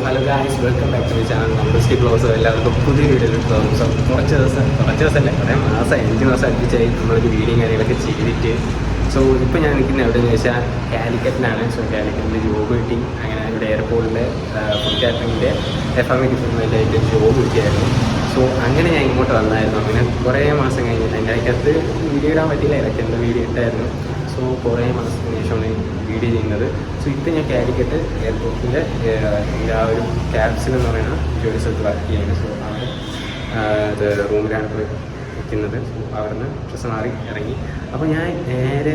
Hello guys, welcome back to my channel നമ്പസ്റ്റി blogs. എല്ലാവർക്കും പുതിയ വീഡിയോയിൽ തോന്നും. സോ കുറച്ച് ദിവസമല്ല, കുറേ മാസം 5 മാസം അടുപ്പിച്ചായി നമ്മളൊരു വീഡിയോയും കാര്യങ്ങളൊക്കെ ചെയ്തിട്ട്. സോ ഇപ്പോൾ ഞാൻ നിൽക്കുന്നത് എവിടെയെന്ന് വെച്ചാൽ കാലിക്കറ്റിലാണ്. സോ കാലിക്കറ്റിൽ ജോബ് കിട്ടി. അങ്ങനെ ഇവിടെ എയർപോർട്ടിലെ ഫുഡ് കാറ്ററിങ്ങിൻ്റെ FME ഡിപ്പാർട്ട്മെൻറ്റായിട്ട് ജോബ് കിട്ടിയായിരുന്നു. സോ അങ്ങനെ ഞാൻ ഇങ്ങോട്ട് വന്നായിരുന്നു. അങ്ങനെ കുറേ മാസം കഴിഞ്ഞ് എൻ്റെ അകത്ത് വീഡിയോ ഇടാൻ പറ്റില്ല, ഇടയ്ക്ക് എന്താ വീഡിയോ ഇട്ടായിരുന്നു. സോ കുറേ മാസത്തിന് ശേഷമാണ് വീഡിയോ ചെയ്യുന്നത്. സോ ഇപ്പോൾ ഞാൻ കാലിക്കറ്റ് എയർപോർട്ടിൻ്റെ ആ ഒരു ക്യാപ്സിൽ എന്ന് പറയുന്ന ജോലി സ്ഥലത്ത് വർക്ക് ചെയ്യുന്നത്. സോ അവിടെ റൂമിലാണ് പോയി നിൽക്കുന്നത്. സോ അവിടുന്ന് ഡ്രസ്സ് മാറി ഇറങ്ങി. അപ്പോൾ ഞാൻ നേരെ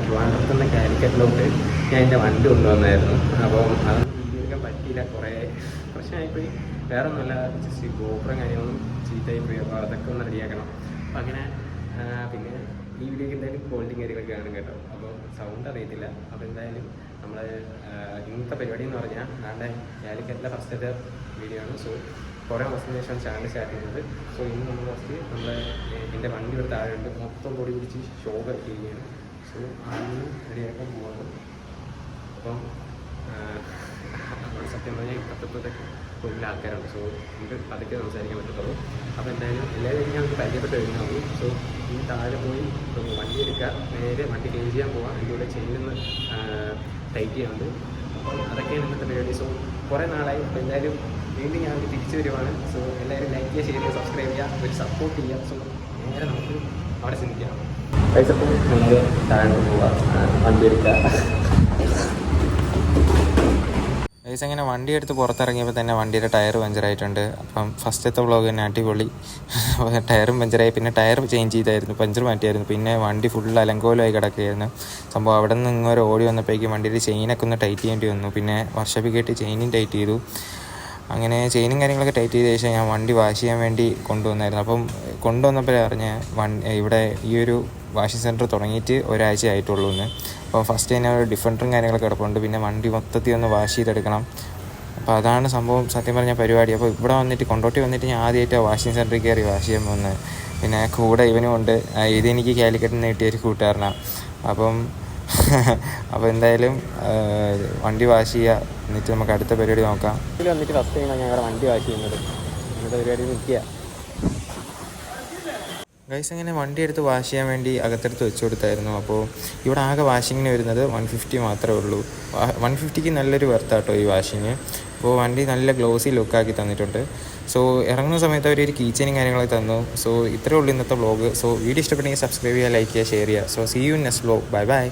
ട്രിവാൻഡ്രത്ത് നിന്ന് കാലിക്കറ്റിലോട്ട് ഞാൻ എൻ്റെ വണ്ടി കൊണ്ടുവന്നായിരുന്നു. അപ്പോൾ അതൊന്നും വീഡിയോ എടുക്കാൻ പറ്റിയില്ല, കുറേ പ്രശ്നമായിപ്പോയി. വേറെ ഒന്നുമല്ല, ജസ്റ്റ് ഗോപുരം കാര്യങ്ങളൊന്നും ചീത്തയായിപ്പോയി. അപ്പോൾ അതൊക്കെ ഒന്ന് റെഡിയാക്കണം. അപ്പോൾ അങ്ങനെ പിന്നെ ഈ വീഡിയോക്ക് എന്തായാലും ക്വാളിറ്റി കാര്യങ്ങളൊക്കെ ആണ് കേട്ടോ. അപ്പോൾ സൗണ്ട് അറിയത്തില്ല. അപ്പോൾ എന്തായാലും നമ്മൾ ഇന്നത്തെ പരിപാടി എന്ന് പറഞ്ഞാൽ നാളെ കാലിക്കറ്റിലെ ഫസ്റ്റത്തെ വീഡിയോ ആണ്. സോ കുറേ മാസത്തിന് ശേഷം ചാനൽ സ്റ്റാർട്ട് ചെയ്യുന്നത്. സോ ഇന്ന് നമ്മൾ ഫസ്റ്റ് എൻ്റെ വണ്ടി ഒരു താഴെയുണ്ട്, മൊത്തം പൊടി പിടിച്ച് ഷോ കഴിക്കുകയാണ്. സോ അതിന് റെഡിയാക്കാൻ പോകുന്നത്. അപ്പം സത്യം പറഞ്ഞാൽ ഇപ്പോഴത്തെ കൂടുതൽ ആൾക്കാരുണ്ട്. സോ നമുക്ക് അതൊക്കെ സംസാരിക്കാൻ പറ്റത്തുള്ളൂ. അപ്പോൾ എന്തായാലും എല്ലാവരും ഞങ്ങൾക്ക് പരിചയപ്പെട്ട് കഴിഞ്ഞാൽ സോ ഈ താഴെ പോയി വണ്ടി എടുക്കുക, നേരെ വണ്ടി ക്ലീൻ ചെയ്യാൻ പോകാം. ഇതിലൂടെ ചെയിനൊന്ന് ടൈറ്റ് ചെയ്യാറുണ്ട്. അപ്പോൾ അതൊക്കെയാണ് ഇന്നത്തെ പരിപാടി. സോ കുറേ നാളായി. അപ്പോൾ എന്തായാലും വീണ്ടും ഞാൻ തിരിച്ചു വരുവാണ്. സോ എല്ലാവരും ലൈക്ക് ചെയ്യുക, ഷെയർ ചെയ്യുക, സബ്സ്ക്രൈബ് ചെയ്യുക, ഒരു സപ്പോർട്ട് ചെയ്യുക. സോ നേരെ നമുക്ക് അവിടെ ചിന്തിക്കാം. പൈസപ്പോൾ നമ്മൾ താഴെ പോവുക, വണ്ടി എടുക്കുക. ഗൈസ് അങ്ങനെ വണ്ടി എടുത്ത് പുറത്തിറങ്ങിയപ്പോൾ തന്നെ വണ്ടിയുടെ ടയർ പഞ്ചറായിട്ടുണ്ട്. അപ്പം ഫസ്റ്റത്തെ വ്ളോഗ് തന്നെ അടിപൊളി. ടയറും പഞ്ചറായി, പിന്നെ ടയർ ചേഞ്ച് ചെയ്തായിരുന്നു, പഞ്ചർ മാറ്റിയായിരുന്നു. പിന്നെ വണ്ടി ഫുൾ അലങ്കോലമായി കിടക്കുകയായിരുന്നു സംഭവം. അവിടെ നിന്ന് ഇങ്ങോട്ട് ഓടി വന്നപ്പോഴേക്കും വണ്ടിയുടെ ചെയിനൊക്കെ ഒന്ന് ടൈറ്റ് ചെയ്യേണ്ടി വന്നു. പിന്നെ വർഷോപ്പിൽ കയറ്റി ചെയിനും ടൈറ്റ് ചെയ്തു. അങ്ങനെ ചെയിനും കാര്യങ്ങളൊക്കെ ടൈറ്റ് ചെയ്ത ശേഷം ഞാൻ വണ്ടി വാഷ് ചെയ്യാൻ വേണ്ടി കൊണ്ടുവന്നായിരുന്നു. അപ്പം കൊണ്ടുവന്നപ്പോഴേ അറിഞ്ഞ് ഇവിടെ ഈ ഒരു വാഷിംഗ് സെൻറ്റർ തുടങ്ങിയിട്ട് ഒരാഴ്ച ആയിട്ടുള്ളൂ എന്ന്. അപ്പോൾ ഫസ്റ്റ് തന്നെ ഒരു ഡിഫൻഡറും കാര്യങ്ങളൊക്കെ കിടപ്പുണ്ട്. പിന്നെ വണ്ടി മൊത്തത്തിൽ ഒന്ന് വാഷ് ചെയ്തെടുക്കണം. അപ്പോൾ അതാണ് സംഭവം സത്യം പറഞ്ഞ പരിപാടി. അപ്പോൾ ഇവിടെ വന്നിട്ട് കൊണ്ടോട്ടി വന്നിട്ട് ഞാൻ ആദ്യമായിട്ട് വാഷിംഗ് സെൻറ്ററിൽ കയറി വാഷ് ചെയ്യാൻ പോകുന്നത്. പിന്നെ കൂടെ ഇവനും ഉണ്ട്. ഇതെനിക്ക് കാലിക്കറ്റിൽ നിന്ന് കിട്ടിയൊരു കൂട്ടുകാരനാണ്. അപ്പോൾ എന്തായാലും വണ്ടി വാഷ് ചെയ്യുക, എന്നിട്ട് നമുക്ക് അടുത്ത പരിപാടി നോക്കാം. ഇതിൽ വന്നിട്ട് ഫസ്റ്റ് ടൈമാണ് ഞങ്ങളുടെ വണ്ടി വാഷ് ചെയ്യുന്നത്. ഇന്നത്തെ പരിപാടി നിൽക്കുക. ഗൈസ് അങ്ങനെ വണ്ടി എടുത്ത് വാഷ് ചെയ്യാൻ വേണ്ടി അകത്തെടുത്ത് വെച്ച് കൊടുത്തായിരുന്നു. അപ്പോൾ ഇവിടെ ആകെ വാഷിങ്ങിന് വരുന്നത് 150 മാത്രമേ ഉള്ളൂ. 150ക്ക് നല്ലൊരു വർത്താട്ടോ ഈ വാഷിങ്. അപ്പോൾ വണ്ടി നല്ല ഗ്ലോസി ലുക്കാക്കി തന്നിട്ടുണ്ട്. സോ ഇറങ്ങുന്ന സമയത്ത് അവരൊരു കീച്ചനും കാര്യങ്ങളൊക്കെ തന്നു. സോ ഇത്രയേ ഉള്ളൂ ഇന്നത്തെ വ്ളോഗ്. സോ വീഡിയോ ഇഷ്ടപ്പെട്ടെങ്കിൽ സബ്സ്ക്രൈബ് ചെയ്യുക, ലൈക്ക് ചെയ്യുക, ഷെയർ ചെയ്യുക. So see you in next vlog. Bye by.